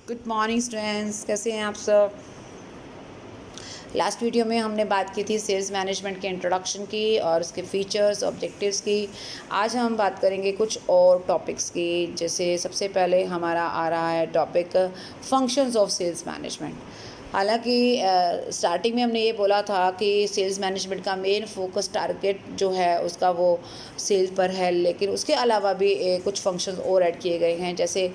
Good morning students, कैसे हैं आप सब। लास्ट वीडियो में हमने बात की थी सेल्स मैनेजमेंट के इंट्रोडक्शन की और उसके फीचर्स ऑब्जेक्टिव्स की। आज हम बात करेंगे कुछ और टॉपिक्स की। जैसे सबसे पहले हमारा आ रहा है topic functions of sales management. हालांकि स्टार्टिंग में हमने ये बोला था कि सेल्स मैनेजमेंट का मेन फोकस टारगेट जो है उसका वो सेल पर है, लेकिन उसके अलावा भी कुछ फंक्शंस और ऐड किए गए हैं। जैसे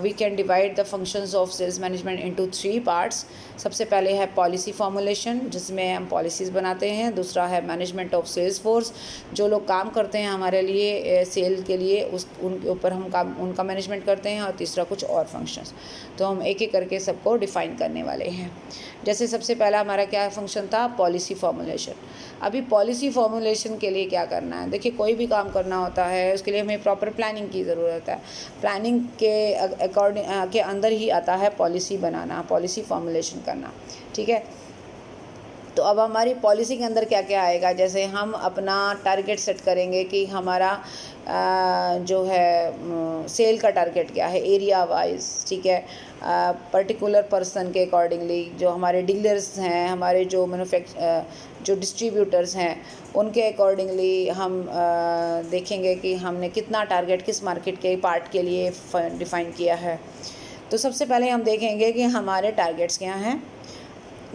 we can divide the functions of sales management into 3 parts. सबसे पहले है पॉलिसी फॉर्मुलेशन, जिसमें हम पॉलिसीज़ बनाते हैं। दूसरा है मैनेजमेंट ऑफ सेल्स फोर्स, जो लोग काम करते हैं हमारे लिए सेल के लिए, उनके ऊपर हम उनका मैनेजमेंट करते हैं। और तीसरा कुछ और फंक्शंस, तो हम एक एक करके सबको डिफ़ाइन करने वाले हैं। जैसे सबसे पहला हमारा क्या फंक्शन था, पॉलिसी फॉर्मुलेशन। अभी पॉलिसी फॉर्मुलेशन के लिए क्या करना है, देखिए कोई भी काम करना होता है उसके लिए हमें प्रॉपर प्लानिंग की ज़रूरत है। प्लानिंग के अकॉर्डिंग के अंदर ही आता है पॉलिसी बनाना, पॉलिसी फॉर्मुलेशन करना, ठीक है। तो अब हमारी पॉलिसी के अंदर क्या क्या आएगा, जैसे हम अपना टारगेट सेट करेंगे कि हमारा जो है सेल का टारगेट क्या है एरिया वाइज, ठीक है। पर्टिकुलर पर्सन के अकॉर्डिंगली, जो हमारे डीलर्स हैं, हमारे जो जो डिस्ट्रीब्यूटर्स हैं, उनके अकॉर्डिंगली हम देखेंगे कि हमने कितना टारगेट किस मार्केट के पार्ट के लिए डिफ़ाइन किया है। तो सबसे पहले हम देखेंगे कि हमारे टारगेट्स क्या हैं।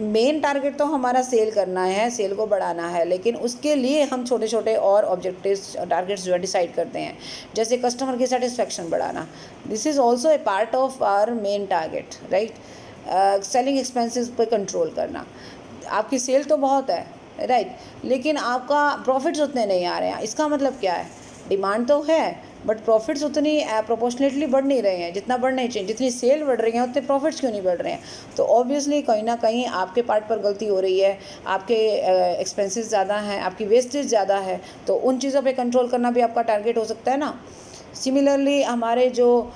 मेन टारगेट तो हमारा सेल करना है, सेल को बढ़ाना है, लेकिन उसके लिए हम छोटे छोटे और ऑब्जेक्टिव्स टारगेट्स जो है डिसाइड करते हैं। जैसे कस्टमर की सेटिस्फेक्शन बढ़ाना, this is also a part of our main target, right. Selling expenses पर कंट्रोल करना। आपकी सेल तो बहुत है, राइट, लेकिन आपका प्रॉफिट्स उतने नहीं आ रहे हैं। इसका मतलब क्या है, डिमांड तो है बट प्रॉफिट्स उतनी प्रोपोर्शनली बढ़ नहीं रहे हैं जितना बढ़ने चाहिए। जितनी सेल बढ़ रही है उतने प्रॉफिट्स क्यों नहीं बढ़ रहे हैं। तो ऑब्वियसली कहीं ना कहीं आपके पार्ट पर गलती हो रही है, आपके एक्सपेंसेस ज़्यादा हैं, आपकी वेस्टेज ज़्यादा है। तो उन चीज़ों पे कंट्रोल करना भी आपका टारगेट हो सकता है ना। सिमिलरली हमारे जो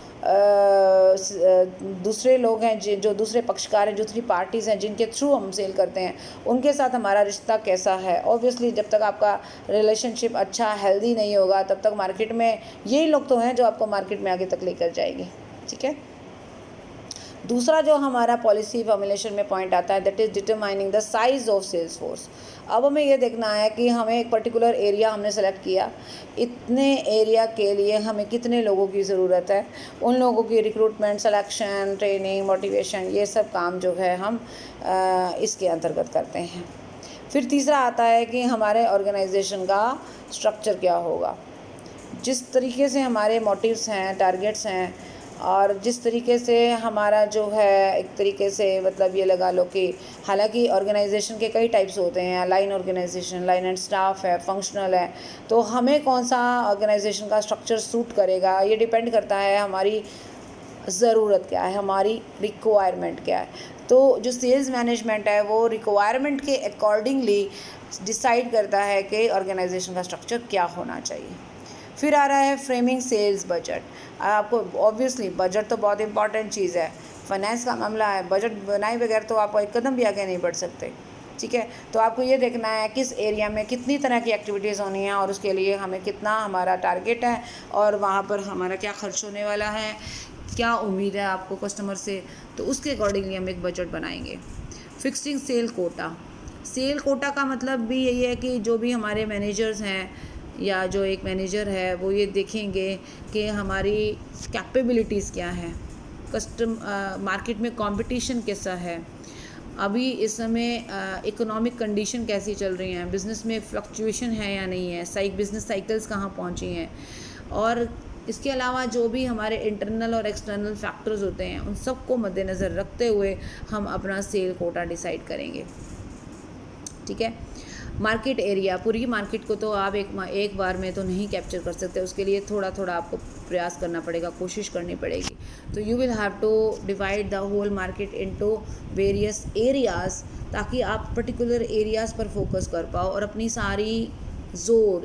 दूसरे लोग हैं, जो दूसरे पक्षकार हैं, जो दूसरी पार्टीज़ हैं जिनके थ्रू हम सेल करते हैं, उनके साथ हमारा रिश्ता कैसा है। ऑब्वियसली जब तक आपका रिलेशनशिप अच्छा हेल्दी नहीं होगा तब तक मार्केट में यही लोग तो हैं जो आपको मार्केट में आगे तक लेकर जाएंगे, ठीक है। दूसरा जो हमारा पॉलिसी फॉर्मुलेशन में पॉइंट आता है, that is determining the size of sales force. अब हमें ये देखना है कि हमें एक पर्टिकुलर एरिया हमने सेलेक्ट किया, इतने एरिया के लिए हमें कितने लोगों की ज़रूरत है। उन लोगों की रिक्रूटमेंट, सिलेक्शन, ट्रेनिंग, मोटिवेशन, ये सब काम जो है हम इसके अंतर्गत करते हैं। फिर तीसरा आता है कि हमारे ऑर्गेनाइजेशन का स्ट्रक्चर क्या होगा। जिस तरीके से हमारे मोटिव्स हैं, टारगेट्स हैं, और जिस तरीके से हमारा जो है एक तरीके से मतलब ये लगा लो कि हालांकि ऑर्गेनाइजेशन के कई टाइप्स होते हैं, line organisation, line and staff है, फंक्शनल है। तो हमें कौन सा ऑर्गेनाइजेशन का स्ट्रक्चर सूट करेगा, ये डिपेंड करता है हमारी ज़रूरत क्या है, हमारी रिक्वायरमेंट क्या है। तो जो सेल्स मैनेजमेंट है वो रिक्वायरमेंट के अकॉर्डिंगली डिसाइड करता है कि ऑर्गेनाइजेशन का स्ट्रक्चर क्या होना चाहिए। फिर आ रहा है फ्रेमिंग सेल्स बजट। आपको ऑब्वियसली बजट तो बहुत इंपॉर्टेंट चीज़ है, फाइनेंस का मामला है। बजट बनाए बगैर तो आप एक कदम भी आगे नहीं बढ़ सकते, ठीक है। तो आपको ये देखना है किस एरिया में कितनी तरह की एक्टिविटीज़ होनी है और उसके लिए हमें कितना हमारा टारगेट है और वहाँ पर हमारा क्या खर्च होने वाला है, क्या उम्मीद है आपको कस्टमर से। तो उसके अकॉर्डिंगली हम एक बजट बनाएंगे। Fixing sale quota. Sale quota का मतलब भी यही है कि जो भी हमारे मैनेजर्स हैं या जो एक मैनेजर है वो ये देखेंगे कि हमारी कैपेबिलिटीज़ क्या है, मार्केट में कंपटीशन कैसा है, अभी इस समय इकोनॉमिक कंडीशन कैसी चल रही हैं, बिज़नेस में फ्लक्चुएशन है या नहीं है, बिज़नेस साइकिल्स कहाँ पहुँची हैं। और इसके अलावा जो भी हमारे इंटरनल और एक्सटर्नल फैक्टर्स होते हैं उन सबको मद्देनज़र रखते हुए हम अपना सेल कोटा डिसाइड करेंगे, ठीक है। मार्केट एरिया, पूरी मार्केट को तो आप एक बार में तो नहीं कैप्चर कर सकते, उसके लिए थोड़ा थोड़ा आपको प्रयास करना पड़ेगा, कोशिश करनी पड़ेगी। तो you will have to divide the whole market into various areas, ताकि आप पर्टिकुलर एरियाज़ पर फोकस कर पाओ और अपनी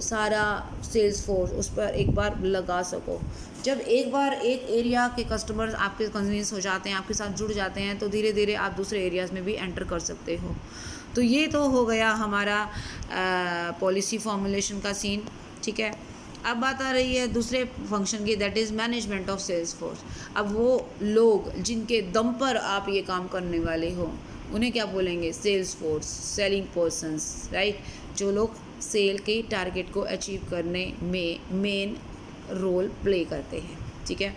सारा सेल्स फोर्स उस पर एक बार लगा सको। जब एक बार एक एरिया के कस्टमर्स आपके कन्विंस हो जाते हैं, आपके साथ जुड़ जाते हैं, तो धीरे धीरे आप दूसरे एरियाज़ में भी एंटर कर सकते हो। तो ये तो हो गया हमारा पॉलिसी फॉर्मुलेशन का सीन, ठीक है। अब बात आ रही है दूसरे फंक्शन की, that is management of sales force. अब वो लोग जिनके दम पर आप ये काम करने वाले हो उन्हें क्या बोलेंगे? Sales force, selling persons, right. जो लोग सेल के टारगेट को अचीव करने में मेन रोल प्ले करते हैं, ठीक है।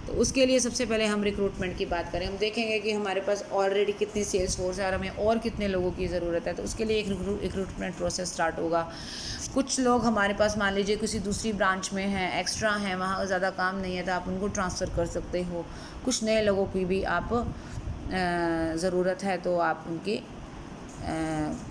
तो उसके लिए सबसे पहले हम रिक्रूटमेंट की बात करें, हम देखेंगे कि हमारे पास ऑलरेडी कितनी सेल्स फोर्स है और हमें और कितने लोगों की ज़रूरत है। तो उसके लिए एक रिक्रूटमेंट प्रोसेस स्टार्ट होगा। कुछ लोग हमारे पास मान लीजिए किसी दूसरी ब्रांच में हैं, एक्स्ट्रा हैं, वहाँ ज़्यादा काम नहीं है तो आप उनको ट्रांसफ़र कर सकते हो। कुछ नए लोगों की भी आप ज़रूरत है तो आप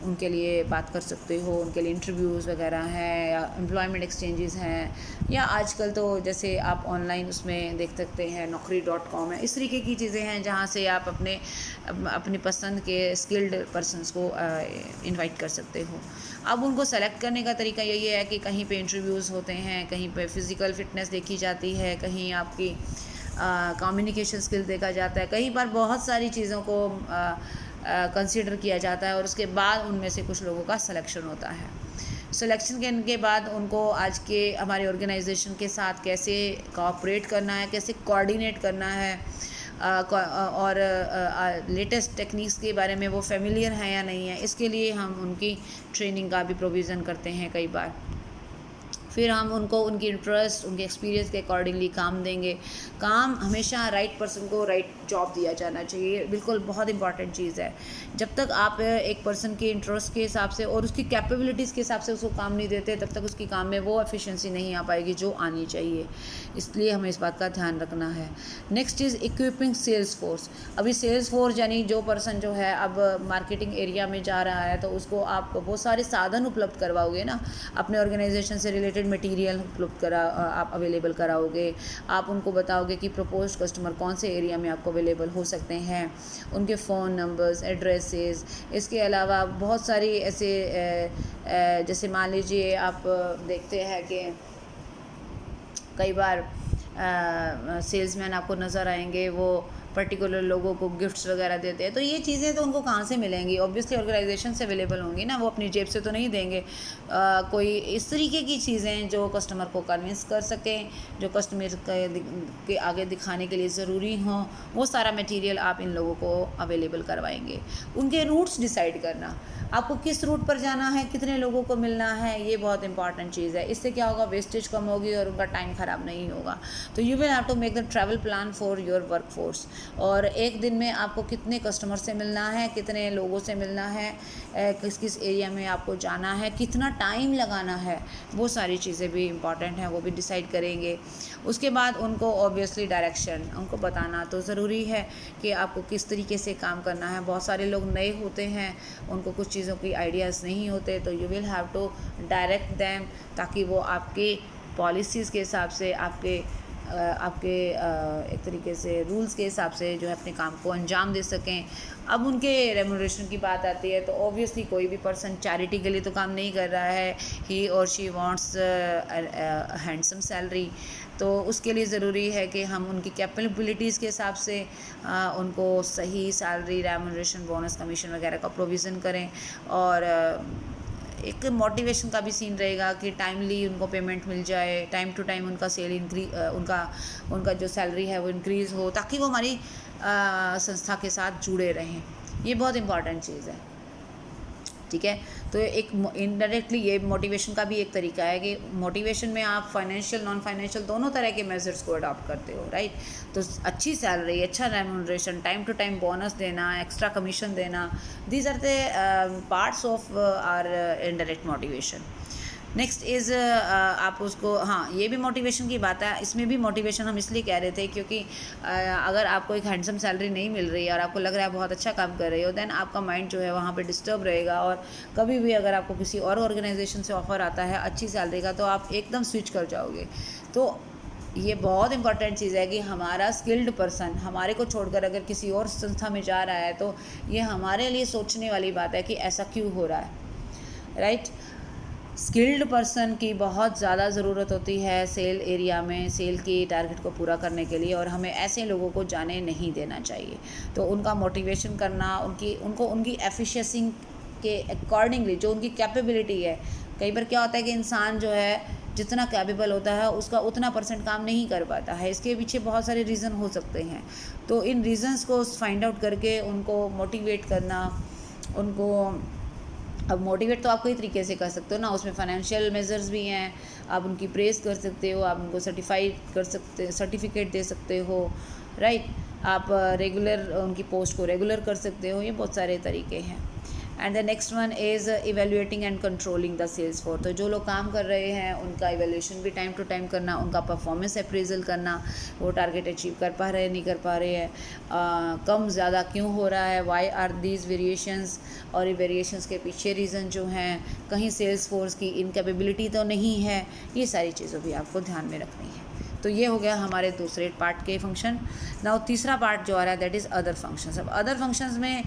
उनके लिए बात कर सकते हो, उनके लिए इंटरव्यूज़ वगैरह हैं या एम्प्लॉयमेंट एक्सचेंजेस हैं, या आजकल तो जैसे आप ऑनलाइन उसमें देख सकते हैं naukri.com है, इस तरीके की चीज़ें हैं जहाँ से आप अपनी पसंद के स्किल्ड पर्सनस को इनवाइट कर सकते हो। अब उनको सेलेक्ट करने का तरीका यही है कि कहीं पे इंटरव्यूज़ होते हैं, कहीं पे फ़िज़िकल फ़िटनेस देखी जाती है, कहीं आपकी कम्युनिकेशन स्किल देखा जाता है, कई बार बहुत सारी चीज़ों को कंसीडर किया जाता है और उसके बाद उनमें से कुछ लोगों का सिलेक्शन होता है। सिलेक्शन के बाद उनको आज के हमारे ऑर्गेनाइजेशन के साथ कैसे कोऑपरेट करना है, कैसे कोऑर्डिनेट करना है, और लेटेस्ट टेक्निक्स के बारे में वो फेमिलियर हैं या नहीं है, इसके लिए हम उनकी ट्रेनिंग का भी प्रोविज़न करते हैं कई बार। फिर हम उनको उनकी इंटरेस्ट, उनके एक्सपीरियंस के अकॉर्डिंगली काम देंगे। काम हमेशा राइट पर्सन को राइट जॉब दिया जाना चाहिए, बिल्कुल बहुत इंपॉर्टेंट चीज़ है। जब तक आप एक पर्सन के इंटरेस्ट के हिसाब से और उसकी कैपेबिलिटीज़ के हिसाब से उसको काम नहीं देते, तब तक उसकी काम में वो एफिशिएंसी नहीं आ पाएगी जो आनी चाहिए। इसलिए हमें इस बात का ध्यान रखना है। Next is equipping sales force. अभी सेल्स फोर्स यानी जो पर्सन जो है अब मार्केटिंग एरिया में जा रहा है तो उसको आप बहुत सारे साधन उपलब्ध करवाओगे ना, अपने ऑर्गेनाइजेशन से रिलेटेड मटेरियल उपलब्ध आप अवेलेबल कराओगे। आप उनको बताओगे कि प्रपोज्ड कस्टमर कौन से एरिया में आपको अवेलेबल हो सकते हैं, उनके फ़ोन नंबर्स, एड्रेसेस। इसके अलावा बहुत सारी ऐसे जैसे मान लीजिए आप देखते हैं कि कई बार सेल्समैन आपको नज़र आएंगे, वो पर्टिकुलर लोगों को गिफ्ट्स वगैरह देते हैं, तो ये चीज़ें तो उनको कहाँ से मिलेंगी? ऑब्वियसली ऑर्गेनाइजेशन से अवेलेबल होंगी ना, वो अपनी जेब से तो नहीं देंगे। कोई इस तरीके की चीज़ें जो कस्टमर को कन्विंस कर सकें, जो कस्टमर के आगे दिखाने के लिए ज़रूरी हों, वो सारा मटेरियल आप इन लोगों को अवेलेबल करवाएंगे। उनके रूट्स डिसाइड करना, आपको किस रूट पर जाना है, कितने लोगों को मिलना है, ये बहुत इंपॉर्टेंट चीज़ है। इससे क्या होगा? वेस्टेज कम होगी और उनका टाइम ख़राब नहीं होगा। तो you will have to make the travel plan for your work force. और एक दिन में आपको कितने कस्टमर से मिलना है, कितने लोगों से मिलना है, किस किस एरिया में आपको जाना है, कितना टाइम लगाना है, वो सारी चीज़ें भी इम्पॉर्टेंट हैं, वो भी डिसाइड करेंगे। उसके बाद उनको ऑब्वियसली डायरेक्शन उनको बताना तो ज़रूरी है कि आपको किस तरीके से काम करना है। बहुत सारे लोग नए होते हैं, उनको कुछ चीज़ों की आइडियाज़ नहीं होते, तो you will have to direct them, ताकि वो आपकी पॉलिसीज़ के हिसाब से आपके एक तरीके से रूल्स के हिसाब से जो है अपने काम को अंजाम दे सकें। अब उनके रेम्यूनरेशन की बात आती है तो ऑब्वियसली कोई भी पर्सन चैरिटी के लिए तो काम नहीं कर रहा है, ही और शी वांट्स हैंडसम सैलरी। तो उसके लिए ज़रूरी है कि हम उनकी कैपेबिलिटीज़ के हिसाब से उनको सही सैलरी, रेम्यूनरेशन, बोनस, कमीशन वगैरह का प्रोविज़न करें। और एक मोटिवेशन का भी सीन रहेगा कि टाइमली उनको पेमेंट मिल जाए, टाइम टू टाइम उनका उनका जो सैलरी है वो इंक्रीज़ हो, ताकि वो हमारी संस्था के साथ जुड़े रहें। ये बहुत इंपॉर्टेंट चीज़ है, ठीक है। तो एक इनडायरेक्टली ये मोटिवेशन का भी एक तरीका है कि मोटिवेशन में आप फाइनेंशियल, नॉन फाइनेंशियल दोनों तरह के मेजर्स को अडॉप्ट करते हो, राइट। तो अच्छी सैलरी, अच्छा remuneration, time to time bonus देना, एक्स्ट्रा कमीशन देना, these are the parts of our indirect motivation. Next is आप उसको, हाँ ये भी मोटिवेशन की बात है। इसमें भी मोटिवेशन हम इसलिए कह रहे थे क्योंकि अगर आपको एक हैंडसम सैलरी नहीं मिल रही है और आपको लग रहा है बहुत अच्छा काम कर रहे हो, देन आपका माइंड जो है वहाँ पे डिस्टर्ब रहेगा। और कभी भी अगर आपको किसी और ऑर्गेनाइजेशन से ऑफ़र आता है अच्छी सैलरी का, तो आप एकदम स्विच कर जाओगे। तो ये बहुत इंपॉर्टेंट चीज़ है कि हमारा स्किल्ड पर्सन हमारे को छोड़कर अगर किसी और संस्था में जा रहा है, तो ये हमारे लिए सोचने वाली बात है कि ऐसा क्यों हो रहा है, राइट। स्किल्ड पर्सन की बहुत ज़्यादा ज़रूरत होती है सेल एरिया में, सेल की टारगेट को पूरा करने के लिए, और हमें ऐसे लोगों को जाने नहीं देना चाहिए। तो उनका मोटिवेशन करना, उनकी एफिशिएंसी के अकॉर्डिंगली जो उनकी कैपेबिलिटी है। कई बार क्या होता है कि इंसान जो है जितना कैपेबल होता है उसका उतना परसेंट काम नहीं कर पाता है। इसके पीछे बहुत सारे रीज़न हो सकते हैं। तो इन रीज़न्स को फाइंड आउट करके उनको मोटिवेट करना, उनको अब मोटिवेट तो आप कई तरीके से कर सकते हो ना, उसमें फाइनेंशियल मेजर्स भी हैं, आप उनकी प्रेस कर सकते हो, आप उनको सर्टिफिकेट दे सकते हो, राइट। आप रेगुलर उनकी पोस्ट को रेगुलर कर सकते हो, ये बहुत सारे तरीके हैं। And the next one is evaluating and controlling the sales force. तो जो लोग काम कर रहे हैं उनका इवेल्यूएशन भी टाइम टू टाइम करना, उनका परफॉर्मेंस अप्रेजल करना, वो टारगेट अचीव कर पा रहे हैं नहीं कर पा रहे हैं, कम ज़्यादा क्यों हो रहा है, वाई आर दीज वेरिएशंस, और ये वेरिएशंस के पीछे रीज़न जो हैं, कहीं सेल्स फोर्स की इनकेपेबिलिटी तो नहीं है, ये सारी चीज़ों भी आपको ध्यान में रखनी है। तो ये हो गया हमारे दूसरे पार्ट के फंक्शन। नाउ तीसरा पार्ट जो आ रहा है दैट इज़ अदर फंक्शंस। अब अदर फंक्शंस में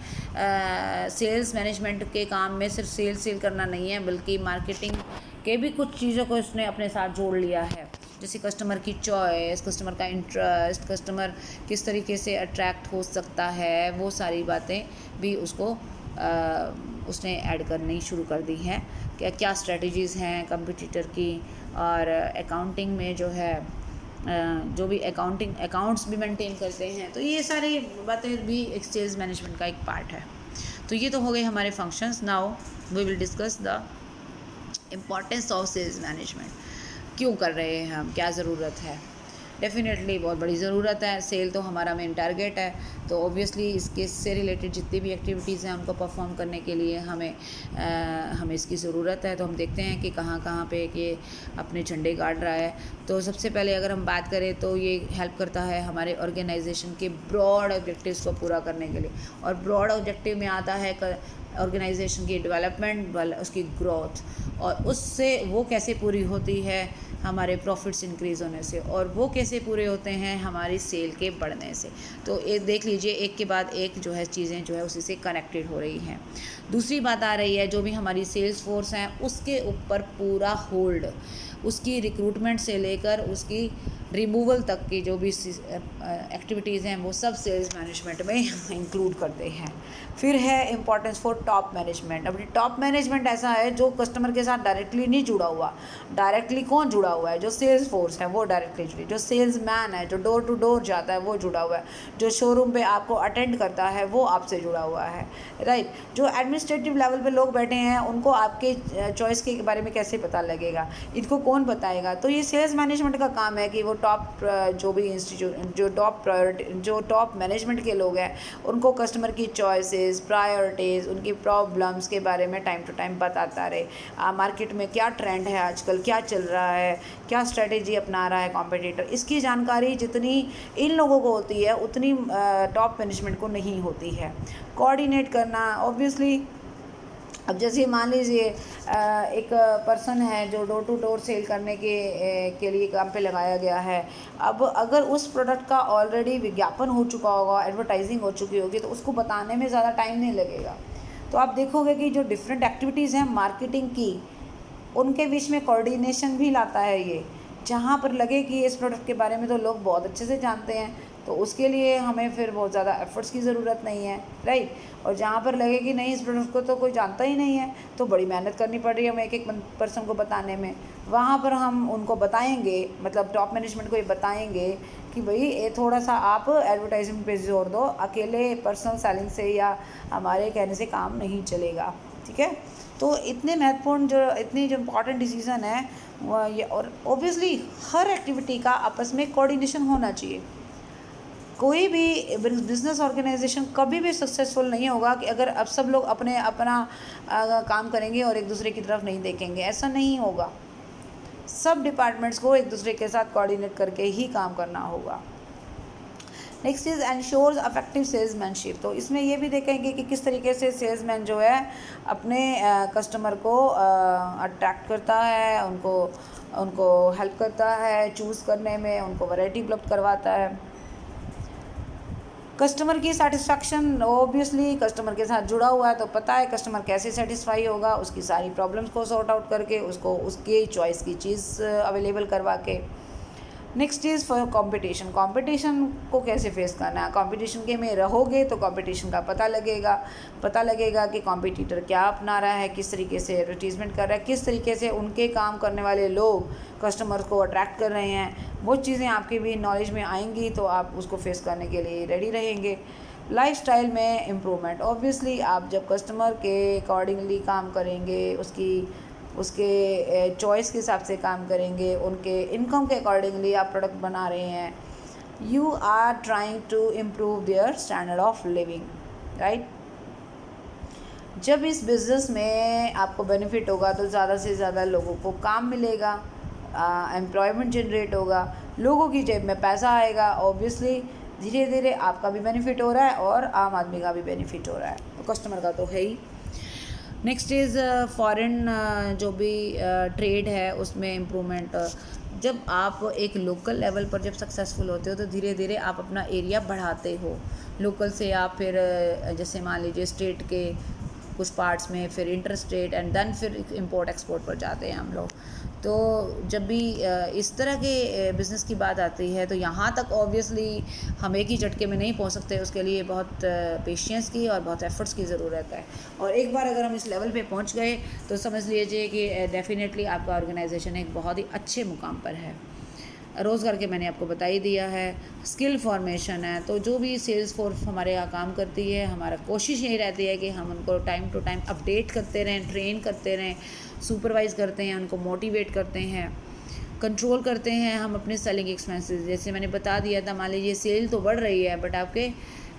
सेल्स मैनेजमेंट के काम में सिर्फ सेल करना नहीं है, बल्कि मार्केटिंग के भी कुछ चीज़ों को इसने अपने साथ जोड़ लिया है, जैसे कस्टमर की चॉइस, कस्टमर का इंटरेस्ट, कस्टमर किस तरीके से अट्रैक्ट हो सकता है, वो सारी बातें भी उसने ऐड करनी शुरू कर दी हैं। क्या स्ट्रेटजीज़ हैं कंपटीटर की, और अकाउंटिंग में जो है जो भी अकाउंट्स भी मेंटेन करते हैं, तो ये सारी बातें भी एक सेल्स मैनेजमेंट का एक पार्ट है। तो ये तो हो गए हमारे functions. Now we will discuss the importance of sales management. क्यों कर रहे हैं हम, क्या ज़रूरत है? डेफिनेटली बहुत बड़ी ज़रूरत है। सेल तो हमारा मेन टारगेट है, तो ऑब्वियसली इससे रिलेटेड जितनी भी एक्टिविटीज़ हैं उनको परफॉर्म करने के लिए हमें इसकी ज़रूरत है। तो हम देखते हैं कि कहाँ कहाँ पे ये अपने झंडे गाड़ रहा है। तो सबसे पहले अगर हम बात करें तो ये हेल्प करता है हमारे ऑर्गेनाइजेशन के ब्रॉड ऑब्जेक्टिव्स को पूरा करने के लिए, और ब्रॉड ऑब्जेक्टिव में आता है ऑर्गेनाइजेशन की डेवलपमेंट, उसकी ग्रोथ, और उससे वो कैसे पूरी होती है, हमारे प्रॉफिट्स इंक्रीज़ होने से, और वो कैसे पूरे होते हैं, हमारी सेल के बढ़ने से। तो ये देख लीजिए, एक के बाद एक जो है चीज़ें जो है उसी से कनेक्टेड हो रही हैं। दूसरी बात आ रही है, जो भी हमारी सेल्स फोर्स हैं उसके ऊपर पूरा होल्ड, उसकी रिक्रूटमेंट से लेकर उसकी रिमूवल तक की जो भी एक्टिविटीज़ हैं वो सब सेल्स मैनेजमेंट में इंक्लूड करते हैं। फिर है इम्पॉर्टेंस फॉर टॉप मैनेजमेंट। अब टॉप मैनेजमेंट ऐसा है जो कस्टमर के साथ डायरेक्टली नहीं जुड़ा हुआ। डायरेक्टली कौन जुड़ा हुआ है? जो सेल्स फोर्स है वो डायरेक्टली जुड़ी, जो सेल्स मैन है, जो डोर टू डोर जाता है वो जुड़ा हुआ है, जो शोरूम पे आपको अटेंड करता है वो आपसे जुड़ा हुआ है, राइट। जो एडमिनिस्ट्रेटिव लेवल पे लोग बैठे हैं उनको आपके चॉइस के बारे में कैसे पता लगेगा, इनको कौन बताएगा? तो ये सेल्स मैनेजमेंट का काम है कि वो टॉप जो भी इंस्टीट्यूट जो टॉप मैनेजमेंट के लोग हैं उनको कस्टमर की चॉइसेस, प्रायोरिटीज़, उनकी प्रॉब्लम्स के बारे में टाइम टू टाइम बताता रहे। मार्केट में क्या ट्रेंड है आजकल, क्या चल रहा है, क्या स्ट्रेटेजी अपना रहा है कॉम्पिटिटर, इसकी जानकारी जितनी इन लोगों को होती है उतनी टॉप मैनेजमेंट को नहीं होती है। कोऑर्डिनेट करना, ऑब्वियसली अब जैसे मान लीजिए एक पर्सन है जो डोर टू डोर सेल करने के लिए काम पे लगाया गया है। अब अगर उस प्रोडक्ट का ऑलरेडी विज्ञापन हो चुका होगा, एडवर्टाइजिंग हो चुकी होगी, तो उसको बताने में ज़्यादा टाइम नहीं लगेगा। तो आप देखोगे कि जो डिफरेंट एक्टिविटीज़ हैं मार्केटिंग की, उनके बीच में कोऑर्डिनेशन भी लाता है ये। जहाँ पर लगे कि इस प्रोडक्ट के बारे में तो लोग बहुत अच्छे से जानते हैं, तो उसके लिए हमें फिर बहुत ज़्यादा एफर्ट्स की ज़रूरत नहीं है, राइट। और जहाँ पर लगे कि नहीं इस प्रोडक्ट को तो कोई जानता ही नहीं है, तो बड़ी मेहनत करनी पड़ रही है हमें एक एक पर्सन को बताने में, वहाँ पर हम उनको बताएंगे, मतलब टॉप मैनेजमेंट को ये बताएंगे कि भाई ये थोड़ा सा आप एडवर्टाइजमेंट पे जोर दो, अकेले पर्सनल सेलिंग से या हमारे कहने से काम नहीं चलेगा, ठीक है। तो इतने महत्वपूर्ण इतनी जो इम्पॉर्टेंट डिसीज़न है ये, और ऑब्वियसली हर एक्टिविटी का आपस में कोऑर्डिनेशन होना चाहिए। कोई भी बिज़नेस ऑर्गेनाइजेशन कभी भी सक्सेसफुल नहीं होगा कि अगर अब सब लोग अपना काम करेंगे और एक दूसरे की तरफ नहीं देखेंगे, ऐसा नहीं होगा। सब डिपार्टमेंट्स को एक दूसरे के साथ कोऑर्डिनेट करके ही काम करना होगा। Next is ensures affective salesmanship. तो इसमें ये भी देखेंगे कि किस तरीके से सेल्समैन जो है अपने कस्टमर को अट्रैक्ट करता है, उनको हेल्प करता है चूज़ करने में, उनको वैरायटी उपलब्ध करवाता है। कस्टमर की सेटिस्फैक्शन, ऑब्वियसली कस्टमर के साथ जुड़ा हुआ है तो पता है कस्टमर कैसे सेटिस्फाई होगा, उसकी सारी प्रॉब्लम्स को सॉर्ट आउट करके उसको उसके चॉइस की चीज़ अवेलेबल करवा के। Next is for competition. Competition को कैसे फेस करना है? कंपटीशन के में रहोगे तो कंपटीशन का पता लगेगा कि कॉम्पिटिटर क्या अपना रहा है, किस तरीके से एडवर्टीज़मेंट कर रहा है, किस तरीके से उनके काम करने वाले लोग कस्टमर को अट्रैक्ट कर रहे हैं। वो चीज़ें आपके भी नॉलेज में आएंगी तो आप उसको फेस करने के लिए रेडी रहेंगे। लाइफस्टाइल में इम्प्रूवमेंट, ऑब्वियसली आप जब कस्टमर के अकॉर्डिंगली काम करेंगे, उसके चॉइस के हिसाब से काम करेंगे, उनके इनकम के अकॉर्डिंगली आप प्रोडक्ट बना रहे हैं, you are trying to improve their standard of living, right. जब इस बिज़नेस में आपको बेनिफिट होगा तो ज़्यादा से ज़्यादा लोगों को काम मिलेगा, एम्प्लॉयमेंट जनरेट होगा, लोगों की जेब में पैसा आएगा। ऑब्वियसली धीरे धीरे आपका भी बेनिफिट हो रहा है और आम आदमी का भी बेनिफिट हो रहा है, तो कस्टमर का तो है ही। नेक्स्ट इज़ फॉरेन जो भी ट्रेड है उसमें इम्प्रूवमेंट। जब आप एक लोकल लेवल पर जब सक्सेसफुल होते हो तो धीरे धीरे आप अपना एरिया बढ़ाते हो। लोकल से आप फिर जैसे मान लीजिए स्टेट के कुछ पार्ट्स में, फिर इंटर स्टेट एंड देन फिर इंपोर्ट एक्सपोर्ट पर जाते हैं हम लोग। तो जब भी इस तरह के बिज़नेस की बात आती है तो यहाँ तक ऑब्वियसली हम एक ही झटके में नहीं पहुँच सकते, उसके लिए बहुत पेशेंस की और बहुत एफर्ट्स की ज़रूरत है। और एक बार अगर हम इस लेवल पे पहुँच गए तो समझ लीजिए कि डेफिनेटली आपका ऑर्गेनाइजेशन एक बहुत ही अच्छे मुकाम पर है। रोज़गार के मैंने आपको बता ही दिया है। स्किल फॉर्मेशन है, तो जो भी सेल्स फोर्स हमारे यहाँ काम करती है, हमारा कोशिश यही रहती है कि हम उनको टाइम टू टाइम अपडेट करते रहें, ट्रेन करते रहें, सुपरवाइज़ करते हैं, उनको मोटिवेट करते हैं, कंट्रोल करते हैं हम अपने सेलिंग एक्सपेंसेस। जैसे मैंने बता दिया था, मान लीजिए सेल तो बढ़ रही है बट आपके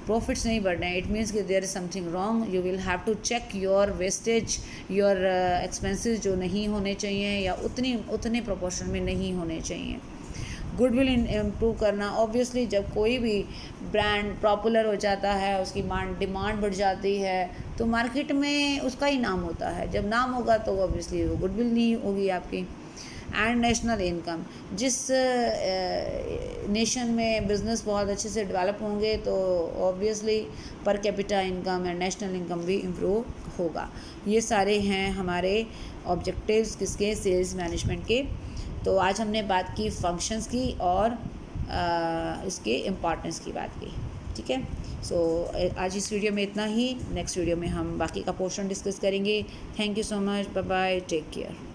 प्रॉफिट्स नहीं बढ़ रहे हैं, इट मीन्स कि there is something wrong. You will have to check your wastage, your expenses जो नहीं होने चाहिए या उतने प्रोपोर्शन में नहीं होने चाहिए। गुडविल इम्प्रूव करना, ऑब्वियसली जब कोई भी ब्रांड पॉपुलर हो जाता है, उसकी डिमांड बढ़ जाती है तो मार्केट में उसका ही नाम होता है। जब नाम होगा तो ऑब्वियसली वो गुडविल नहीं होगी आपकी। एंड नेशनल इनकम, जिस नेशन में बिज़नेस बहुत अच्छे से डेवलप होंगे तो obviously per capita income and national income भी इम्प्रूव होगा। ये सारे हैं हमारे ऑब्जेक्टिव्स किसके, सेल्स मैनेजमेंट के। तो आज हमने बात की फंक्शंस की और इसके इम्पॉर्टेंस की बात की, ठीक है। सो आज इस वीडियो में इतना ही। नेक्स्ट वीडियो में हम बाकी का पोर्शन डिस्कस करेंगे। Thank you so much, bye bye, take care.